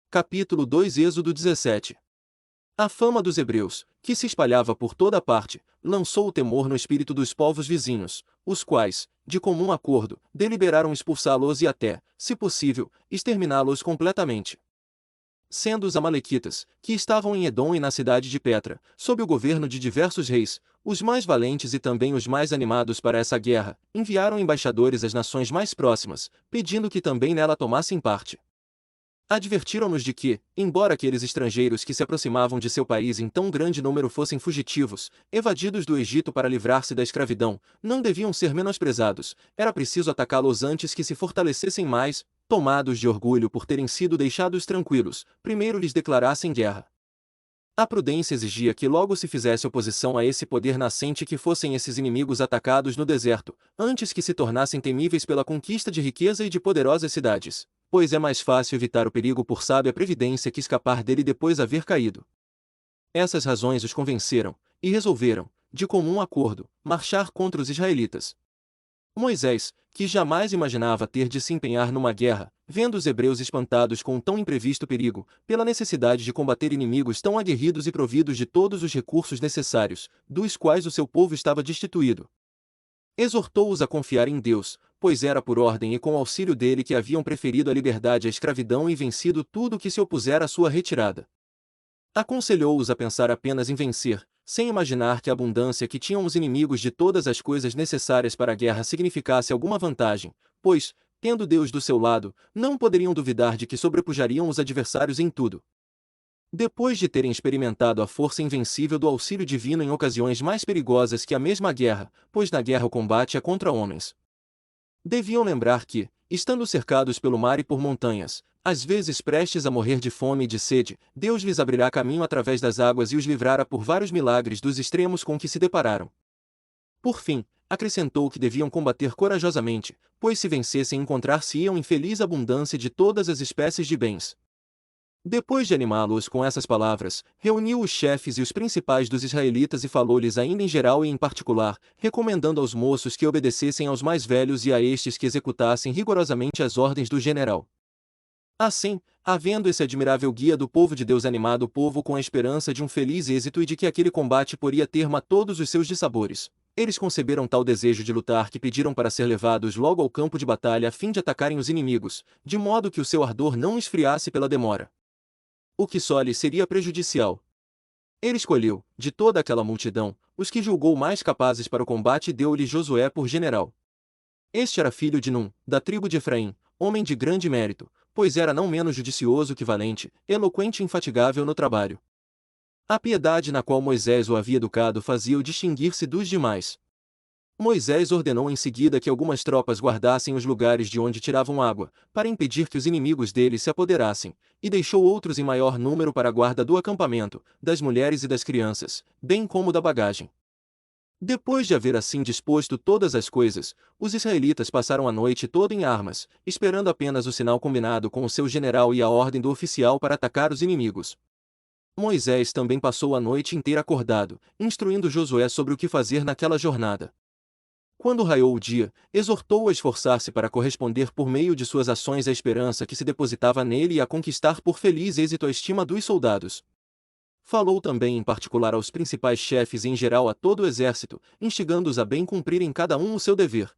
Capítulo 2 Êxodo 17. A fama dos hebreus, que se espalhava por toda parte, lançou o temor no espírito dos povos vizinhos, os quais, de comum acordo, deliberaram expulsá-los e até, se possível, exterminá-los completamente. Sendo os amalequitas, que estavam em Edom e na cidade de Petra, sob o governo de diversos reis, os mais valentes e também os mais animados para essa guerra, enviaram embaixadores às nações mais próximas, pedindo que também nela tomassem parte. Advertiram-nos de que, embora aqueles estrangeiros que se aproximavam de seu país em tão grande número fossem fugitivos, evadidos do Egito para livrar-se da escravidão, não deviam ser menosprezados, era preciso atacá-los antes que se fortalecessem mais, tomados de orgulho por terem sido deixados tranquilos, primeiro lhes declarassem guerra. A prudência exigia que logo se fizesse oposição a esse poder nascente e que fossem esses inimigos atacados no deserto, antes que se tornassem temíveis pela conquista de riqueza e de poderosas cidades, pois é mais fácil evitar o perigo por sábia previdência que escapar dele depois haver caído. Essas razões os convenceram, e resolveram, de comum acordo, marchar contra os israelitas. Moisés, que jamais imaginava ter de se empenhar numa guerra, vendo os hebreus espantados com um tão imprevisto perigo, pela necessidade de combater inimigos tão aguerridos e providos de todos os recursos necessários, dos quais o seu povo estava destituído, exortou-os a confiar em Deus, pois era por ordem e com auxílio dele que haviam preferido a liberdade à escravidão e vencido tudo o que se opusera à sua retirada. Aconselhou-os a pensar apenas em vencer, sem imaginar que a abundância que tinham os inimigos de todas as coisas necessárias para a guerra significasse alguma vantagem, pois, tendo Deus do seu lado, não poderiam duvidar de que sobrepujariam os adversários em tudo. Depois de terem experimentado a força invencível do auxílio divino em ocasiões mais perigosas que a mesma guerra, pois na guerra o combate é contra homens, deviam lembrar que, estando cercados pelo mar e por montanhas, às vezes prestes a morrer de fome e de sede, Deus lhes abrirá caminho através das águas e os livrará por vários milagres dos extremos com que se depararam. Por fim, acrescentou que deviam combater corajosamente, pois se vencessem encontrar-se-iam em feliz abundância de todas as espécies de bens. Depois de animá-los com essas palavras, reuniu os chefes e os principais dos israelitas e falou-lhes ainda em geral e em particular, recomendando aos moços que obedecessem aos mais velhos e a estes que executassem rigorosamente as ordens do general. Assim, havendo esse admirável guia do povo de Deus animado o povo com a esperança de um feliz êxito e de que aquele combate poria termo a todos os seus dissabores, eles conceberam tal desejo de lutar que pediram para ser levados logo ao campo de batalha a fim de atacarem os inimigos, de modo que o seu ardor não esfriasse pela demora, o que só lhe seria prejudicial. Ele escolheu, de toda aquela multidão, os que julgou mais capazes para o combate e deu-lhe Josué por general. Este era filho de Num, da tribo de Efraim, homem de grande mérito, pois era não menos judicioso que valente, eloquente e infatigável no trabalho. A piedade na qual Moisés o havia educado fazia-o distinguir-se dos demais. Moisés ordenou em seguida que algumas tropas guardassem os lugares de onde tiravam água, para impedir que os inimigos deles se apoderassem, e deixou outros em maior número para a guarda do acampamento, das mulheres e das crianças, bem como da bagagem. Depois de haver assim disposto todas as coisas, os israelitas passaram a noite toda em armas, esperando apenas o sinal combinado com o seu general e a ordem do oficial para atacar os inimigos. Moisés também passou a noite inteira acordado, instruindo Josué sobre o que fazer naquela jornada. Quando raiou o dia, exortou-o a esforçar-se para corresponder por meio de suas ações à esperança que se depositava nele e a conquistar por feliz êxito a estima dos soldados. Falou também em particular aos principais chefes e em geral a todo o exército, instigando-os a bem cumprirem cada um o seu dever.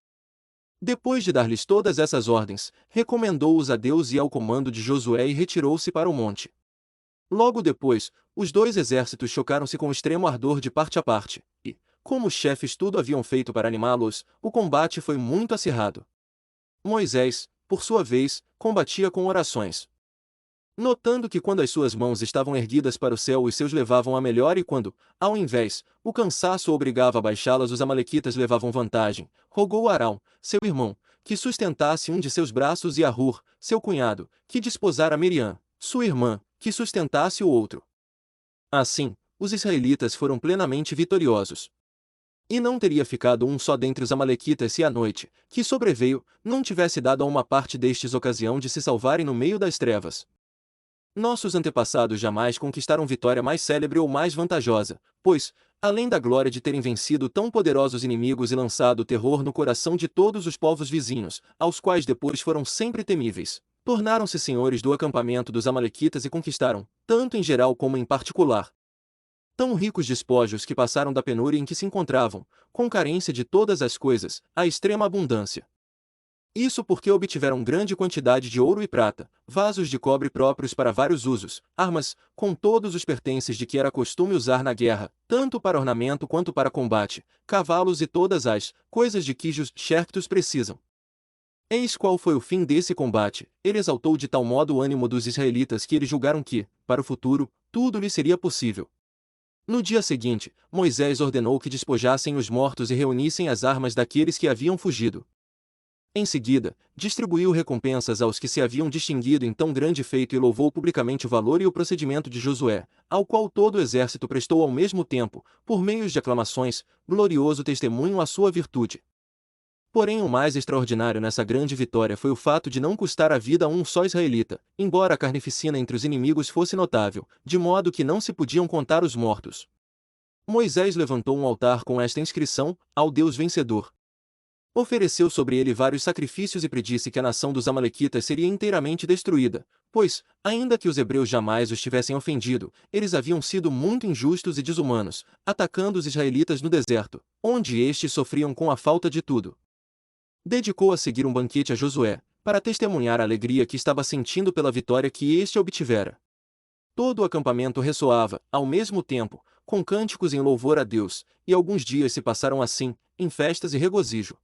Depois de dar-lhes todas essas ordens, recomendou-os a Deus e ao comando de Josué e retirou-se para o monte. Logo depois, os dois exércitos chocaram-se com extremo ardor de parte a parte, e, como os chefes tudo haviam feito para animá-los, o combate foi muito acirrado. Moisés, por sua vez, combatia com orações. Notando que quando as suas mãos estavam erguidas para o céu os seus levavam a melhor e quando, ao invés, o cansaço obrigava a baixá-las os amalequitas levavam vantagem, rogou a Arão, seu irmão, que sustentasse um de seus braços e a Hur, seu cunhado, que desposara Miriam, sua irmã, que sustentasse o outro. Assim, os israelitas foram plenamente vitoriosos. E não teria ficado um só dentre os amalequitas se a noite, que sobreveio, não tivesse dado a uma parte destes ocasião de se salvarem no meio das trevas. Nossos antepassados jamais conquistaram vitória mais célebre ou mais vantajosa, pois, além da glória de terem vencido tão poderosos inimigos e lançado terror no coração de todos os povos vizinhos, aos quais depois foram sempre temíveis, tornaram-se senhores do acampamento dos amalequitas e conquistaram, tanto em geral como em particular, tão ricos despojos que passaram da penúria em que se encontravam, com carência de todas as coisas, à extrema abundância. Isso porque obtiveram grande quantidade de ouro e prata, vasos de cobre próprios para vários usos, armas, com todos os pertences de que era costume usar na guerra, tanto para ornamento quanto para combate, cavalos e todas as coisas de que os xerctos precisam. Eis qual foi o fim desse combate. Ele exaltou de tal modo o ânimo dos israelitas que eles julgaram que, para o futuro, tudo lhe seria possível. No dia seguinte, Moisés ordenou que despojassem os mortos e reunissem as armas daqueles que haviam fugido. Em seguida, distribuiu recompensas aos que se haviam distinguido em tão grande feito e louvou publicamente o valor e o procedimento de Josué, ao qual todo o exército prestou ao mesmo tempo, por meios de aclamações, glorioso testemunho à sua virtude. Porém, o mais extraordinário nessa grande vitória foi o fato de não custar a vida a um só israelita, embora a carnificina entre os inimigos fosse notável, de modo que não se podiam contar os mortos. Moisés levantou um altar com esta inscrição: ao Deus vencedor. Ofereceu sobre ele vários sacrifícios e predisse que a nação dos amalequitas seria inteiramente destruída, pois, ainda que os hebreus jamais os tivessem ofendido, eles haviam sido muito injustos e desumanos, atacando os israelitas no deserto, onde estes sofriam com a falta de tudo. Dedicou a seguir um banquete a Josué, para testemunhar a alegria que estava sentindo pela vitória que este obtivera. Todo o acampamento ressoava, ao mesmo tempo, com cânticos em louvor a Deus, e alguns dias se passaram assim, em festas e regozijo.